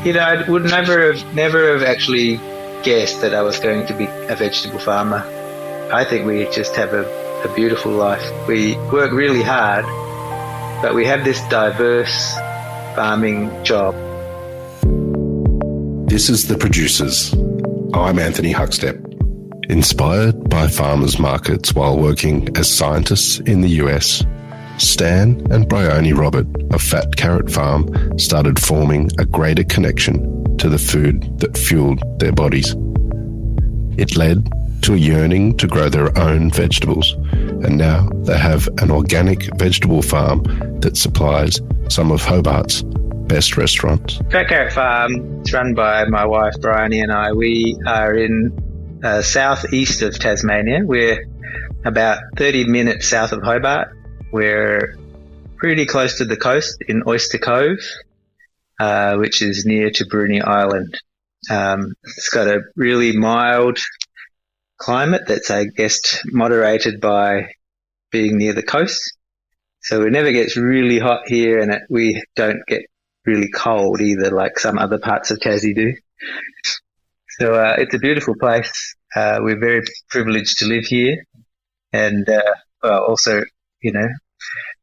I would never have actually guessed that I was going to be a vegetable farmer. I think we just have a beautiful life. We work really hard, but we have this diverse farming job. This is The Producers. I'm Anthony Huckstep. Inspired by farmers markets while working as scientists in the US, Stan and Bryony Robert of Fat Carrot Farm started forming a greater connection to the food that fueled their bodies. It led to a yearning to grow their own vegetables, and now they have an organic vegetable farm that supplies some of Hobart's best restaurants. Fat Carrot Farm is run by my wife Bryony and I. We are in southeast of Tasmania. We're about 30 minutes south of Hobart. We're pretty close to the coast in Oyster Cove, which is near to Bruny Island. It's got a really mild climate that's, I guess, moderated by being near the coast. So it never gets really hot here, and we don't get really cold either, like some other parts of Tassie do. So it's a beautiful place. We're very privileged to live here, and also,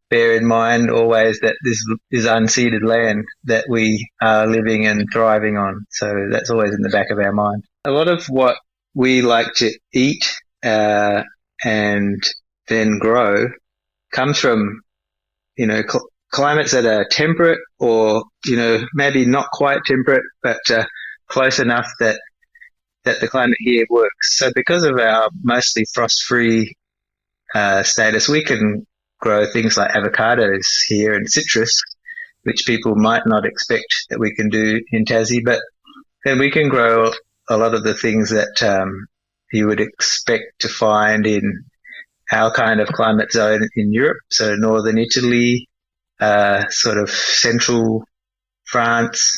bear in mind always that this is unceded land that we are living and thriving on. So that's always in the back of our mind. A lot of what we like to eat and then grow comes from, climates that are temperate or, maybe not quite temperate, but close enough that the climate here works. So because of our mostly frost-free status, we can grow things like avocados here and citrus, which people might not expect that we can do in Tassie, but then we can grow a lot of the things that you would expect to find in our kind of climate zone in Europe. So northern Italy, sort of central France.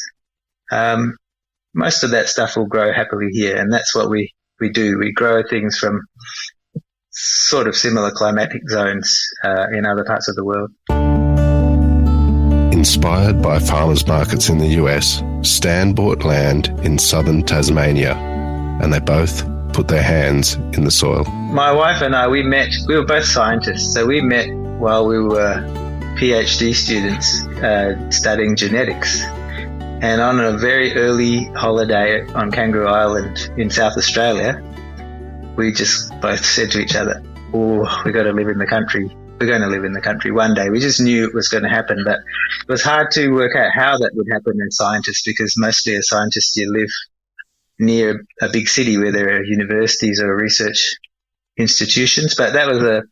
Most of that stuff will grow happily here, and that's what we do. We grow things from sort of similar climatic zones in other parts of the world. Inspired by farmers markets in the US, Stan bought land in southern Tasmania, and they both put their hands in the soil. My wife and I, we were both scientists, so we met while we were PhD students studying genetics. And on a very early holiday on Kangaroo Island in South Australia, we just both said to each other, we got to live in the country. We're going to live in the country one day. We just knew it was going to happen, but it was hard to work out how that would happen as scientists, because mostly as scientists you live near a big city where there are universities or research institutions. But that was a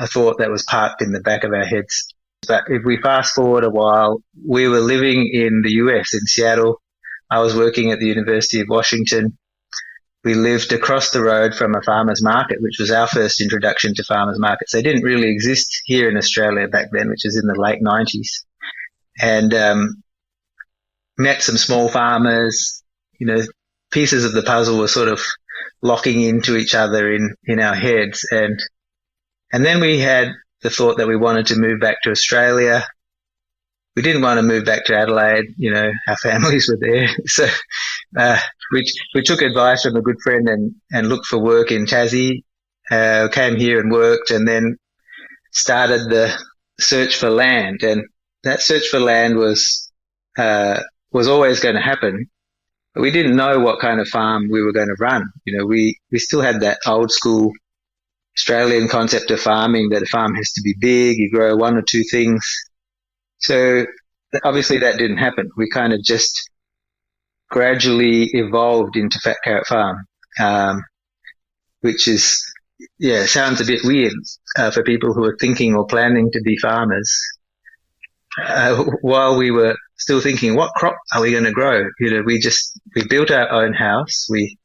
thought that was parked in the back of our heads. But if we fast forward a while, we were living in the US, in Seattle. I was working at the University of Washington. We lived across the road from a farmer's market, which was our first introduction to farmer's markets. They didn't really exist here in Australia back then, which was in the late 90s. And met some small farmers. Pieces of the puzzle were sort of locking into each other in our heads. And then we had the thought that we wanted to move back to Australia. We didn't want to move back to Adelaide. Our families were there. So we took advice from a good friend and looked for work in Tassie, came here and worked, and then started the search for land. And that search for land was always going to happen. But we didn't know what kind of farm we were going to run. We still had that old school Australian concept of farming, that a farm has to be big, you grow one or two things. So obviously that didn't happen. We kind of just gradually evolved into Fat Carrot Farm, which is, sounds a bit weird for people who are thinking or planning to be farmers. While we were still thinking, what crop are we going to grow? We built our own house. We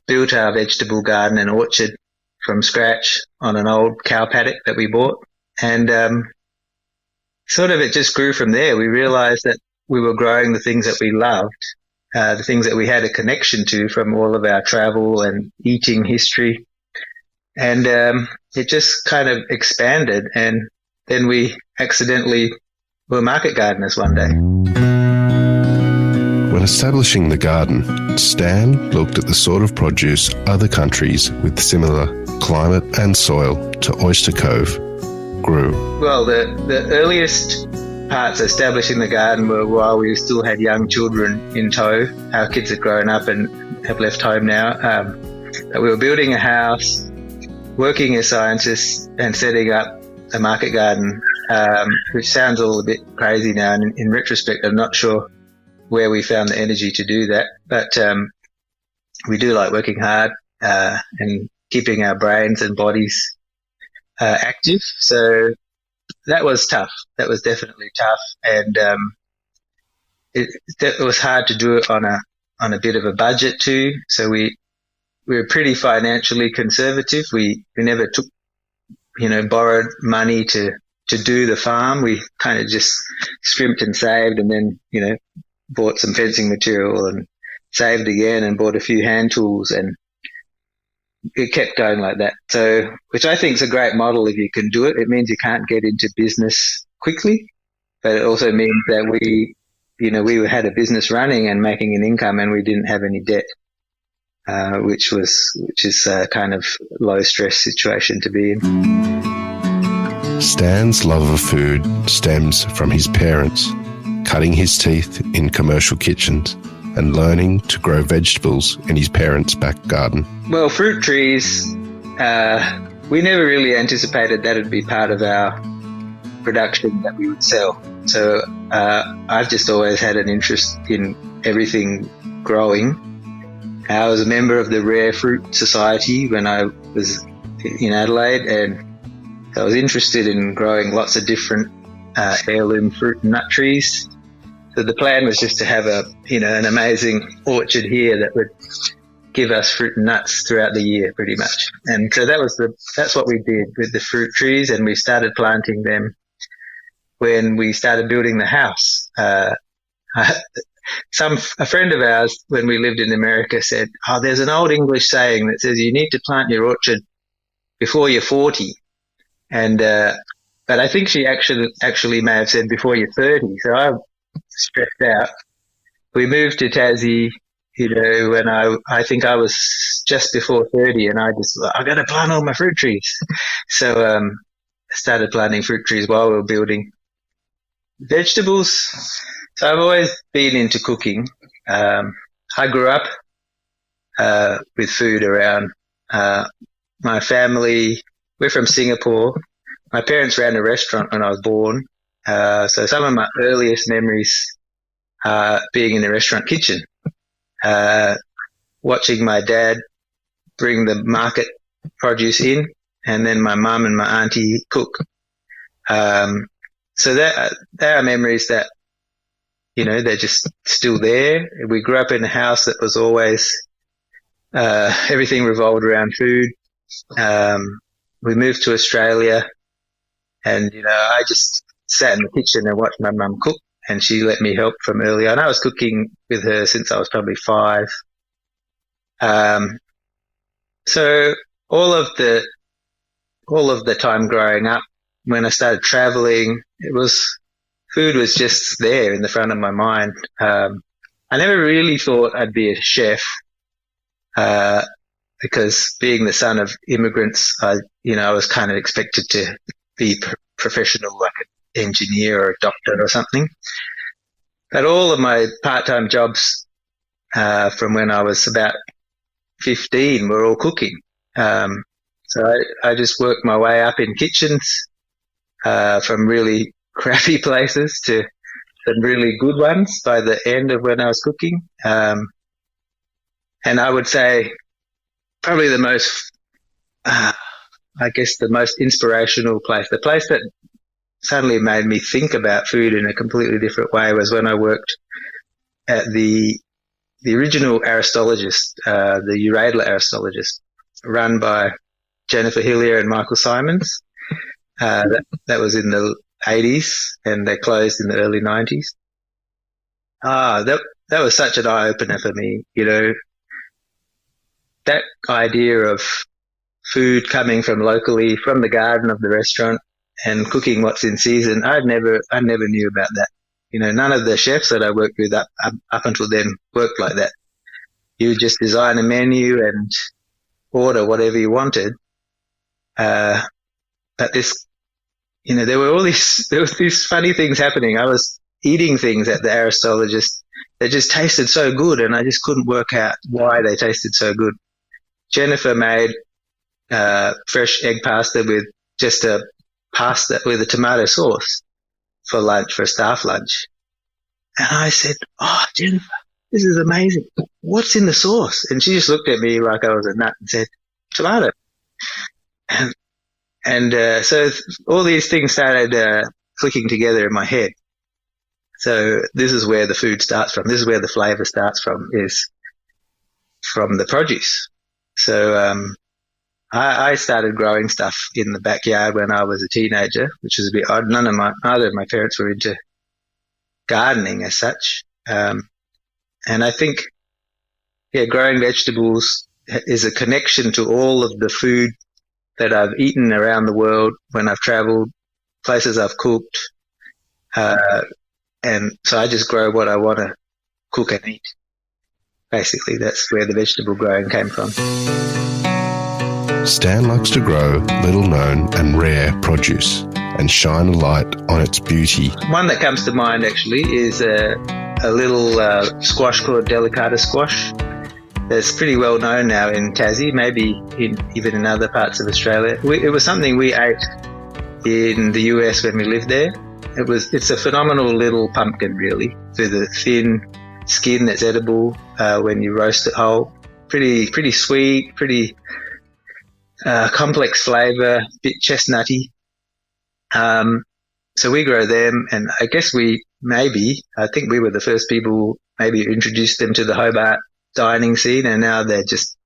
built our vegetable garden and orchard from scratch on an old cow paddock that we bought. And sort of it just grew from there. We realized that we were growing the things that we loved, the things that we had a connection to from all of our travel and eating history. And it just kind of expanded. And then we accidentally were market gardeners one day. When establishing the garden, Stan looked at the sort of produce other countries with similar climate and soil to Oyster Cove grew. Well, the earliest parts establishing the garden were while we still had young children in tow. Our kids had grown up and have left home now. We were building a house, working as scientists and setting up a market garden, which sounds all a bit crazy now. And in retrospect, I'm not sure where we found the energy to do that. But we do like working hard and keeping our brains and bodies active. So that was tough. That was definitely tough. And it was hard to do it on a bit of a budget too. So we were pretty financially conservative. We never took, borrowed money to do the farm. We kind of just scrimped and saved, and then, bought some fencing material and saved again and bought a few hand tools, and it kept going like that. So, which I think is a great model if you can do it. It means you can't get into business quickly, but it also means that we had a business running and making an income, and we didn't have any debt, which is a kind of low stress situation to be in. Stan's love of food stems from his parents, cutting his teeth in commercial kitchens and learning to grow vegetables in his parents' back garden. Well, fruit trees, we never really anticipated that would be part of our production that we would sell. So I've just always had an interest in everything growing. I was a member of the Rare Fruit Society when I was in Adelaide, and I was interested in growing lots of different heirloom fruit and nut trees. So the plan was just to have an amazing orchard here that would give us fruit and nuts throughout the year, pretty much. And so that's what we did with the fruit trees, and we started planting them when we started building the house. A friend of ours, when we lived in America, said, there's an old English saying that says you need to plant your orchard before you're 40. And but I think she actually may have said before you're 30. So I stressed out. We moved to Tassie, when I think I was just before 30, and I got to plant all my fruit trees. So I started planting fruit trees while we were building. Vegetables. So I've always been into cooking. I grew up with food around. My family, we're from Singapore. My parents ran a restaurant when I was born. So some of my earliest memories are being in the restaurant kitchen, watching my dad bring the market produce in, and then my mum and my auntie cook. So there are memories that, they're just still there. We grew up in a house that was always, everything revolved around food. We moved to Australia, and, I just sat in the kitchen and watched my mum cook, and she let me help from early on. I was cooking with her since I was probably 5. So all of the time growing up, when I started traveling, food was just there in the front of my mind. I never really thought I'd be a chef, because being the son of immigrants, I was kind of expected to be professional, like an engineer or a doctor or something. But all of my part-time jobs from when I was about 15 were all cooking. So I just worked my way up in kitchens, from really crappy places to some really good ones by the end of when I was cooking. And I would say probably the most inspirational place, the place that suddenly made me think about food in a completely different way, was when I worked at the original Aristologist, the Uradler Aristologist, run by Jennifer Hillier and Michael Simons. That was in the 80s, and they closed in the early 90s. That was such an eye-opener for me, that idea of food coming from locally, from the garden of the restaurant, and cooking what's in season. I never knew about that. none of the chefs that I worked with up until then worked like that. You would just design a menu and order whatever you wanted. But this, there was these funny things happening. I was eating things at the Aristologist that just tasted so good, and I just couldn't work out why they tasted so good. Jennifer made fresh egg pasta with just a pasta with a tomato sauce for lunch, for staff lunch. And I said, "Oh, Jennifer, this is amazing. What's in the sauce?" And she just looked at me like I was a nut and said, "Tomato." And so all these things started clicking together in my head. So this is where the food starts from. This is where the flavor starts from, is from the produce. So I started growing stuff in the backyard when I was a teenager, which was a bit odd. Neither of my parents were into gardening as such. And I think, growing vegetables is a connection to all of the food that I've eaten around the world when I've traveled, places I've cooked. And so I just grow what I want to cook and eat. Basically, that's where the vegetable growing came from. Stan likes to grow little-known and rare produce and shine a light on its beauty. One that comes to mind, actually, is a little squash called delicata squash. That's pretty well known now in Tassie, maybe even in other parts of Australia. It was something we ate in the US when we lived there. It's a phenomenal little pumpkin, really, with a thin skin that's edible when you roast it whole. Pretty sweet, pretty complex flavour, bit chestnutty. So we grow them, and I guess I think we were the first people maybe who introduced them to the Hobart dining scene, and now they're just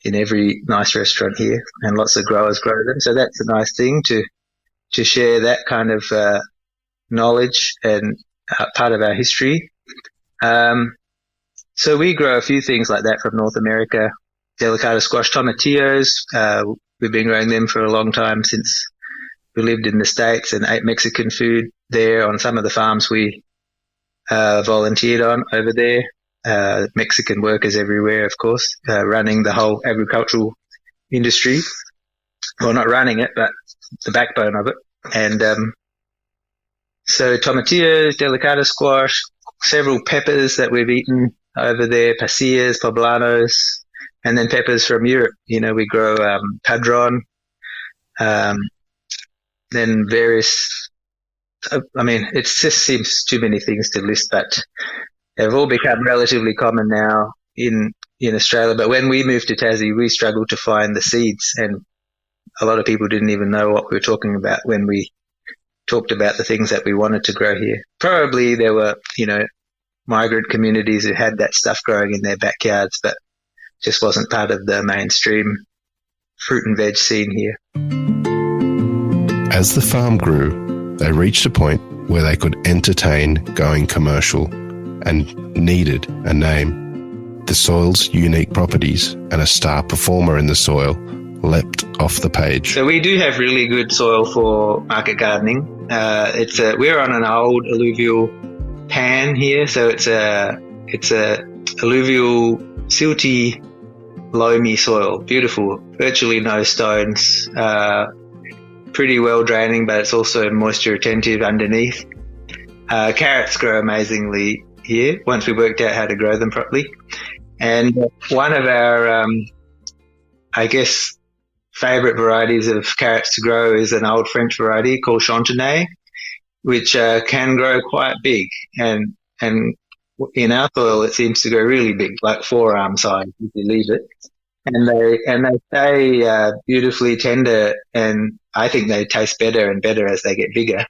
in every nice restaurant here, and lots of growers grow them. So that's a nice thing to share that kind of knowledge and part of our history. So we grow a few things like that from North America. Delicata squash, tomatillos. We've been growing them for a long time, since we lived in the States and ate Mexican food there on some of the farms we volunteered on over there. Mexican workers everywhere, of course, running the whole agricultural industry. Well, not running it, but the backbone of it. And so tomatillos, delicata squash, several peppers that we've eaten over there, pasillas, poblanos, and then peppers from Europe. We grow padron, then various, it just seems too many things to list, but they've all become relatively common now in Australia. But when we moved to Tassie, we struggled to find the seeds, and a lot of people didn't even know what we were talking about when we talked about the things that we wanted to grow here. Probably there were, migrant communities who had that stuff growing in their backyards, but just wasn't part of the mainstream fruit and veg scene here. As the farm grew, they reached a point where they could entertain going commercial and needed a name. The soil's unique properties and a star performer in the soil leapt off the page. So we do have really good soil for market gardening. We're on an old alluvial pan here, so it's a alluvial, silty, loamy soil. Beautiful, virtually no stones, pretty well draining, but it's also moisture retentive underneath. Carrots grow amazingly here once we worked out how to grow them properly. And one of our, favourite varieties of carrots to grow is an old French variety called Chantenay, which can grow quite big. And in our soil, it seems to grow really big, like forearm size if you leave it. And they stay beautifully tender, and I think they taste better and better as they get bigger.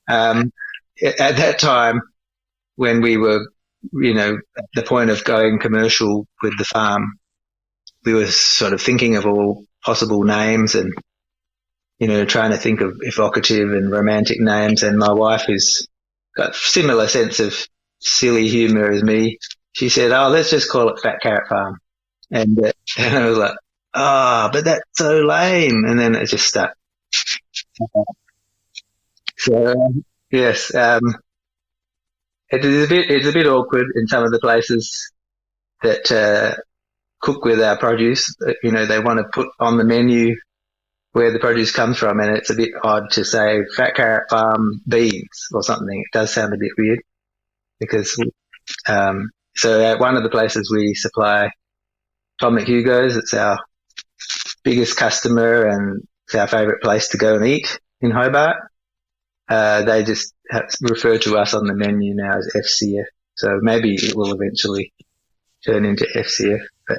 At that time, when we were, at the point of going commercial with the farm, we were sort of thinking of all possible names and, trying to think of evocative and romantic names. And my wife, who's got a similar sense of silly humour as me, she said, "Oh, let's just call it Fat Carrot Farm." And I was like, but that's so lame. And then it just stuck. So, yes. It's a bit awkward in some of the places that cook with our produce. You know, they want to put on the menu where the produce comes from, and it's a bit odd to say Fat Carrot Farm beans or something. It does sound a bit weird because so at one of the places we supply Tom McHugo's. It's our biggest customer and it's our favourite place to go and eat in Hobart. They just refer to us on the menu now as FCF. So maybe it will eventually turn into FCF. But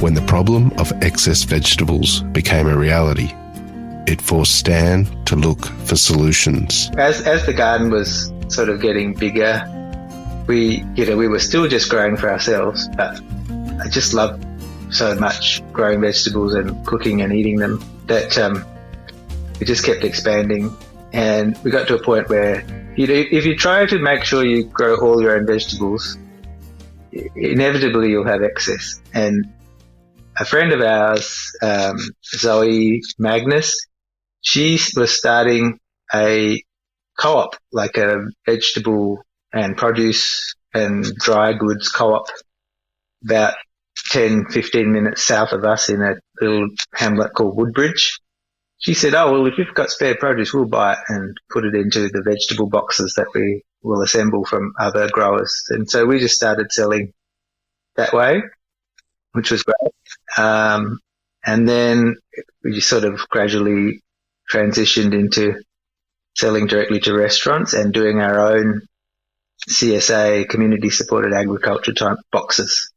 When the problem of excess vegetables became a reality, it forced Stan to look for solutions. as the garden was sort of getting bigger, we were still just growing for ourselves, but I just loved so much growing vegetables and cooking and eating them that we just kept expanding. And we got to a point where, if you try to make sure you grow all your own vegetables, inevitably you'll have excess. And a friend of ours, Zoe Magnus, she was starting a co-op, like a vegetable and produce and dry goods co-op, about 10, 15 minutes south of us in a little hamlet called Woodbridge. She said, oh, well, if you've got spare produce, we'll buy it and put it into the vegetable boxes that we will assemble from other growers. And so we just started selling that way, which was great. And then we just sort of gradually transitioned into selling directly to restaurants and doing our own CSA, community supported agriculture type boxes.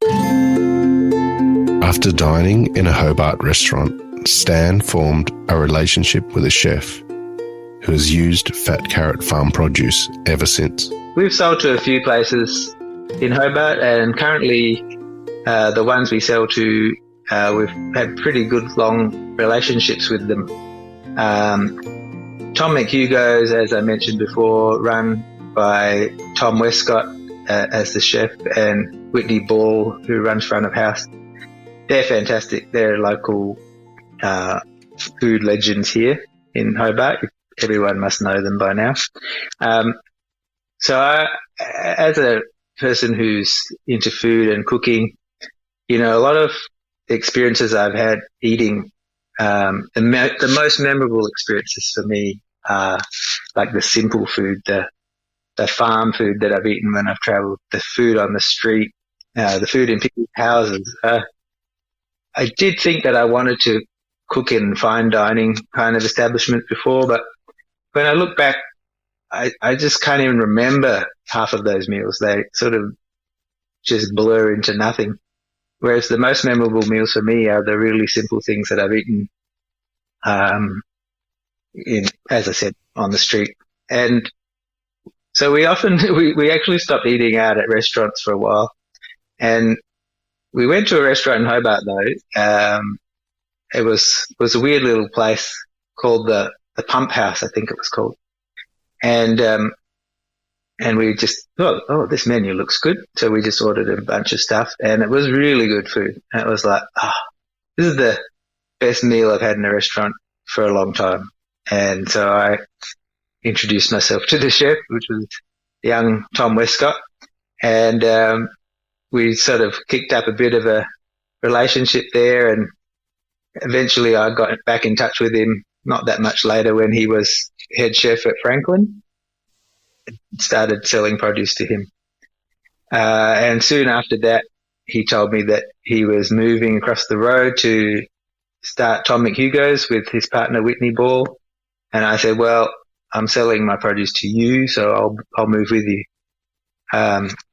After dining in a Hobart restaurant, Stan formed a relationship with a chef who has used Fat Carrot Farm produce ever since. We've sold to a few places in Hobart, and currently the ones we sell to, we've had pretty good long relationships with them. Tom McHugo's, as I mentioned before, run by Tom Westcott as the chef, and Whitney Ball, who runs front of house. They're fantastic. They're local food legends here in Hobart. Everyone must know them by now. So as a person who's into food and cooking, a lot of experiences I've had eating, the most memorable experiences for me are like the simple food, the farm food that I've eaten when I've travelled, the food on the street, the food in people's houses. I did think that I wanted to cook in fine dining kind of establishment before, but when I look back, I just can't even remember half of those meals. They sort of just blur into nothing. Whereas the most memorable meals for me are the really simple things that I've eaten, as I said, on the street. And so we actually stopped eating out at restaurants for a while. And we went to a restaurant in Hobart though. It was a weird little place called the Pump House, I think it was called. And we just thought, oh, this menu looks good. So we just ordered a bunch of stuff, and it was really good food. And it was like, this is the best meal I've had in a restaurant for a long time. And so I introduced myself to the chef, which was young Tom Westcott. And we sort of kicked up a bit of a relationship there, and eventually I got back in touch with him not that much later when he was head chef at Franklin. Started selling produce to him. And soon after that, he told me that he was moving across the road to start Tom McHugo's with his partner Whitney Ball. And I said, well, I'm selling my produce to you, so I'll move with you.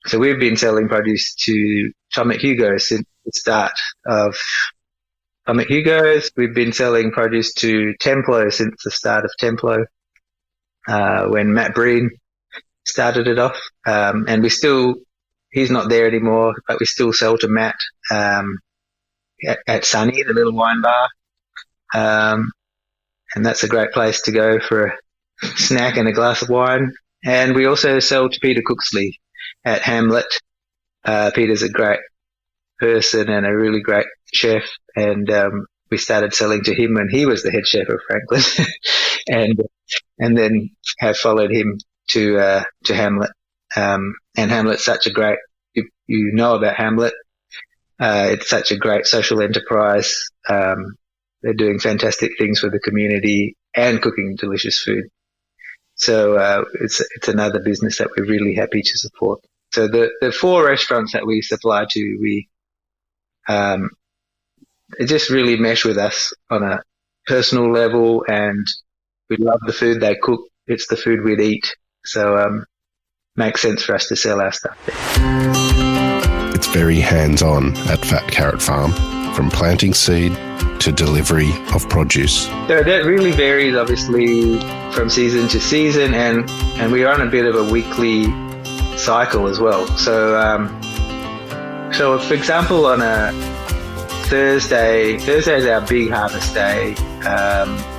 So we've been selling produce to Tom McHugo's since the start of Tom McHugo's. We've been selling produce to Templo since the start of Templo, when Matt Breen started it off. And he's not there anymore, but we still sell to Matt, at Sunny, the little wine bar. And that's a great place to go for a snack and a glass of wine. And we also sell to Peter Cooksley at Hamlet. Peter's a great person and a really great chef. And, we started selling to him when he was the head chef of Franklin and then have followed him to Hamlet. And Hamlet's such a great, you know about Hamlet. It's such a great social enterprise. They're doing fantastic things for the community and cooking delicious food. So it's another business that we're really happy to support. So the 4 restaurants that we supply to, it just really mesh with us on a personal level, and we love the food they cook. It's the food we'd eat. So makes sense for us to sell our stuff there. It's very hands-on at Fat Carrot Farm, from planting seed to delivery of produce. So that really varies, obviously, from season to season, and we are on a bit of a weekly cycle as well. So, so for example, on a Thursday is our big harvest day,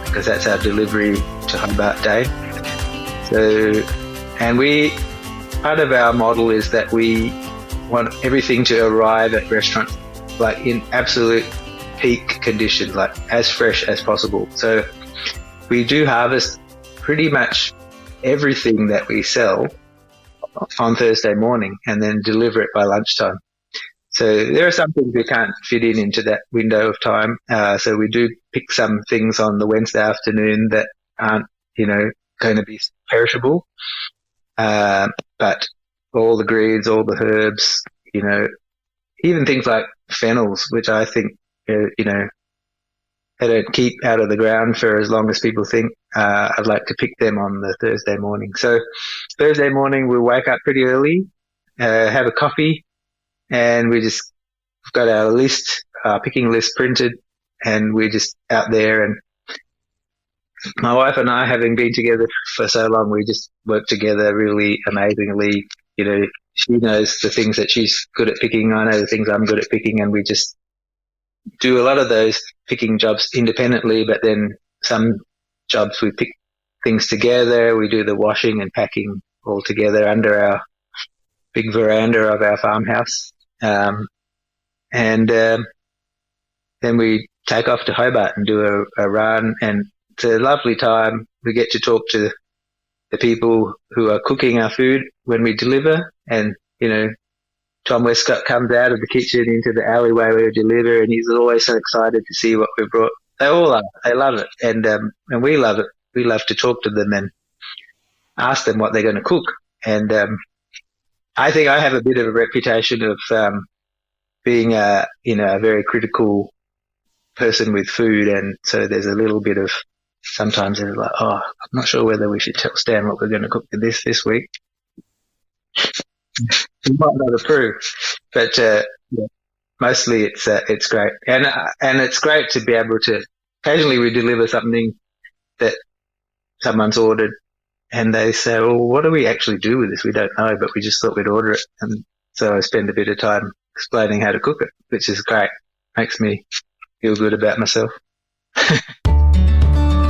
because that's our delivery to Hobart day. So, and part of our model is that we want everything to arrive at restaurants like in absolute peak condition, like as fresh as possible. So we do harvest pretty much everything that we sell on Thursday morning and then deliver it by lunchtime. So there are some things we can't fit into that window of time. So we do pick some things on the Wednesday afternoon that aren't, going to be perishable. But all the greens, all the herbs, even things like fennels, which I think, they don't keep out of the ground for as long as people think. I'd like to pick them on the Thursday morning. So Thursday morning, we'll wake up pretty early, have a coffee, and we've got our picking list printed, and we're just out there. And my wife and I, having been together for so long, we just work together really amazingly. She knows the things that she's good at picking. I know the things I'm good at picking, and we just do a lot of those picking jobs independently, but then some jobs we pick things together. We do the washing and packing all together under our big veranda of our farmhouse. And then we take off to Hobart and do a run, and it's a lovely time. We get to talk to the people who are cooking our food when we deliver, and, Tom Westcott comes out of the kitchen into the alleyway where we deliver, and he's always so excited to see what we brought. They all are. They love it. And we love it. We love to talk to them and ask them what they're going to cook. And I think I have a bit of a reputation of being a very critical person with food, and so there's a little bit of, sometimes it's like, I'm not sure whether we should tell Stan what we're going to cook for this week. He might not approve, but mostly it's great, and it's great to be able to. Occasionally, we deliver something that someone's ordered, and they say, "Well, what do we actually do with this? We don't know, but we just thought we'd order it." And so I spend a bit of time explaining how to cook it, which is great. Makes me feel good about myself.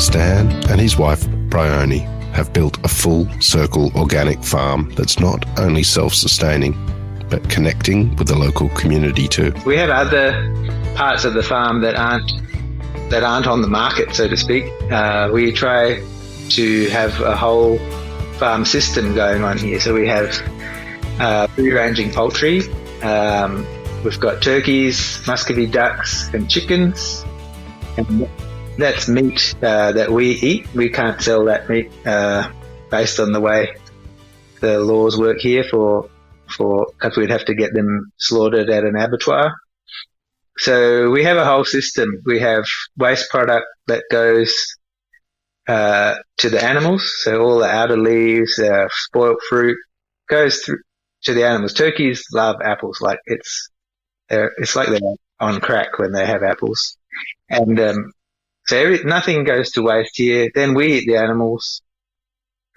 Stan and his wife, Bryony, have built a full circle organic farm that's not only self-sustaining, but connecting with the local community too. We have other parts of the farm that aren't on the market, so to speak. We try to have a whole farm system going on here. So we have free-ranging poultry. We've got turkeys, muscovy ducks, and chickens. And that's meat that we eat. We can't sell that meat based on the way the laws work here because we'd have to get them slaughtered at an abattoir. So we have a whole system. We have waste product that goes to the animals. So all the outer leaves, spoiled fruit goes through to the animals. Turkeys love apples. Like it's like they're on crack when they have apples. And so nothing goes to waste here. Then we eat the animals,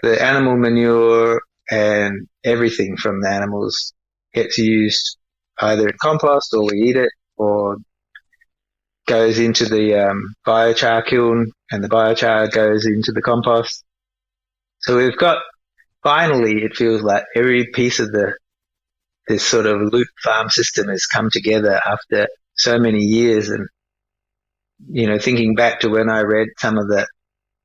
the animal manure, and everything from the animals gets used either in compost, or we eat it, or goes into the biochar kiln, and the biochar goes into the compost. So we've got, finally, it feels like every piece of this sort of loop farm system has come together after so many years. And thinking back to when I read some of the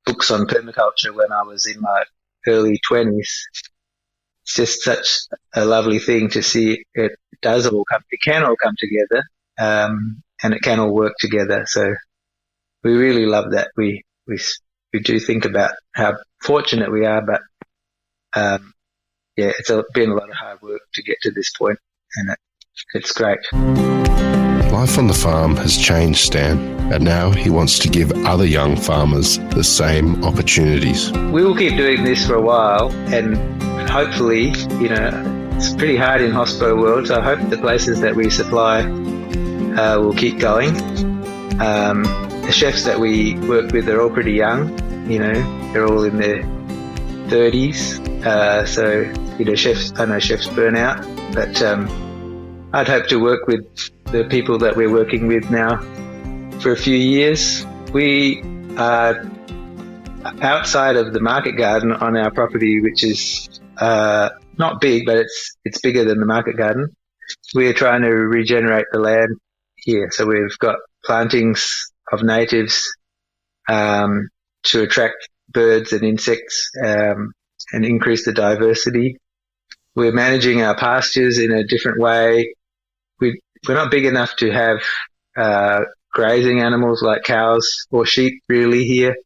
books on permaculture when I was in my early 20s. It's just such a lovely thing to see. It can all come together, and it can all work together. So we really love that. We do think about how fortunate we are, but it's been a lot of hard work to get to this point, and it's great. Life on the farm has changed Stan, and now he wants to give other young farmers the same opportunities. We will keep doing this for a while, and hopefully, it's pretty hard in hospital world, so I hope the places that we supply will keep going. The chefs that we work with are all pretty young, they're all in their 30s, so I know chefs burn out, but I'd hope to work with the people that we're working with now for a few years. We are outside of the market garden on our property, which is not big, but it's bigger than the market garden. We're trying to regenerate the land here, so we've got plantings of natives to attract birds and insects and increase the diversity. We're managing our pastures in a different way. We're not big enough to have grazing animals like cows or sheep really here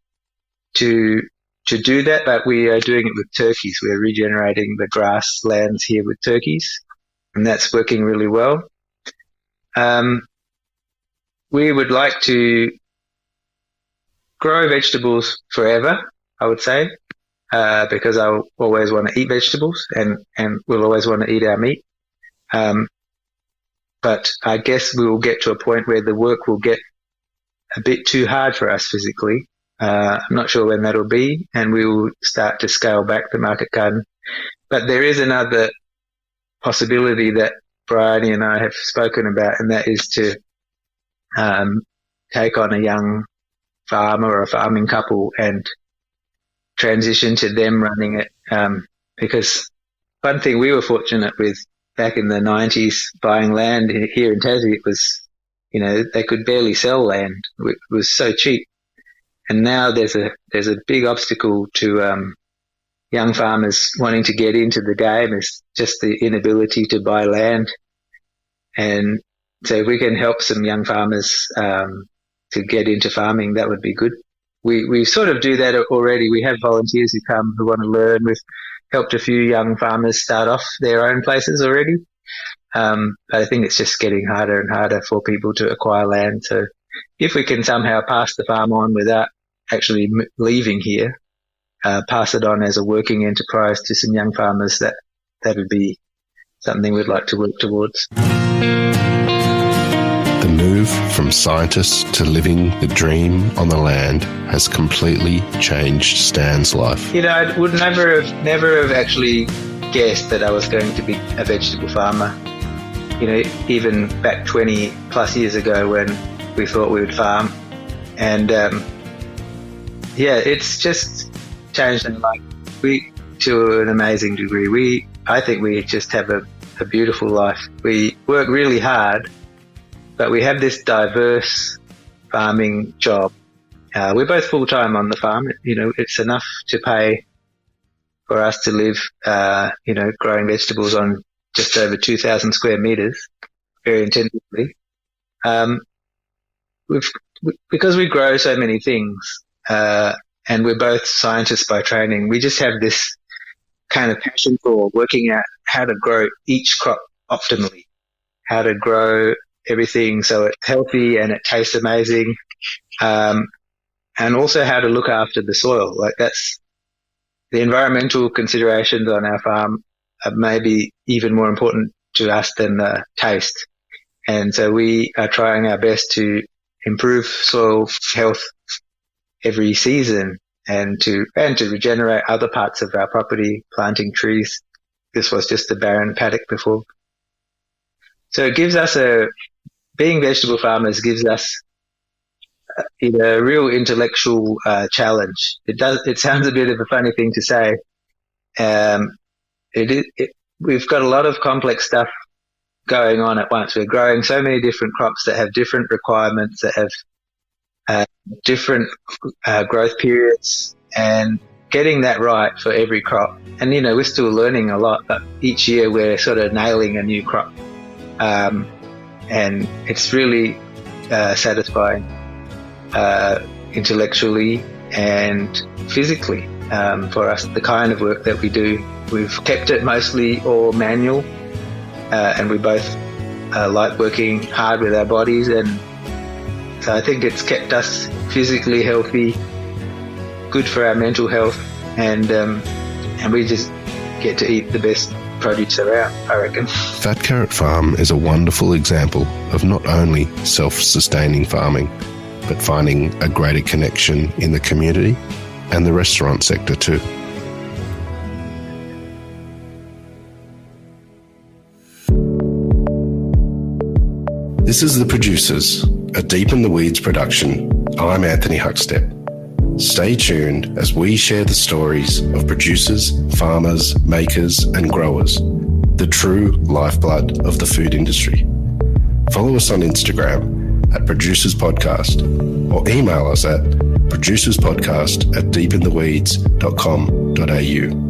to do that, but we are doing it with turkeys. We're regenerating the grasslands here with turkeys, and that's working really well. We would like to grow vegetables forever, I would say, because I always want to eat vegetables and we'll always want to eat our meat. But I guess we will get to a point where the work will get a bit too hard for us physically. I'm not sure when that'll be, and we will start to scale back the market garden. But there is another possibility that Bryony and I have spoken about, and that is to take on a young farmer or a farming couple and transition to them running it. Because one thing we were fortunate with back in the 90s, buying land here in Tassie, it was, they could barely sell land. It was so cheap. And now there's a big obstacle to young farmers wanting to get into the game. It's just the inability to buy land. And so if we can help some young farmers to get into farming, that would be good. We sort of do that already. We have volunteers who come who want to learn. We've helped a few young farmers start off their own places already. But I think it's just getting harder and harder for people to acquire land. So if we can somehow pass the farm on without actually leaving here, pass it on as a working enterprise to some young farmers, that would be something we'd like to work towards. The move from scientists to living the dream on the land has completely changed Stan's life. I would never have actually guessed that I was going to be a vegetable farmer. Even back 20 plus years ago when we thought we would farm. And it's just changed our life to an amazing degree. I think we just have a beautiful life. We work really hard, but we have this diverse farming job. We're both full-time on the farm. It's enough to pay for us to live, growing vegetables on just over 2,000 square meters, very intensively. Because we grow so many things, and we're both scientists by training, we just have this kind of passion for working out how to grow each crop optimally, how to grow everything so it's healthy and it tastes amazing, and also how to look after the soil. Like, that's the environmental considerations on our farm are maybe even more important to us than the taste. And so we are trying our best to improve soil health every season and to regenerate other parts of our property, planting trees. This was just a barren paddock before. So it gives us being vegetable farmers gives us a real intellectual challenge. It sounds a bit of a funny thing to say. We've got a lot of complex stuff going on at once. We're growing so many different crops that have different requirements, that have different growth periods, and getting that right for every crop. And, we're still learning a lot, but each year we're sort of nailing a new crop. And it's really satisfying intellectually and physically for us, the kind of work that we do. We've kept it mostly all manual, and we both like working hard with our bodies, and so I think it's kept us physically healthy, good for our mental health, and we just get to eat the best produce around, I reckon. Fat Carrot Farm is a wonderful example of not only self-sustaining farming, but finding a greater connection in the community and the restaurant sector too. This is The Producers, a Deep in the Weeds production. I'm Anthony Huckstep. Stay tuned as we share the stories of producers, farmers, makers and growers, the true lifeblood of the food industry. Follow us on Instagram at Producers Podcast or email us at producerspodcast@deepintheweeds.com.au.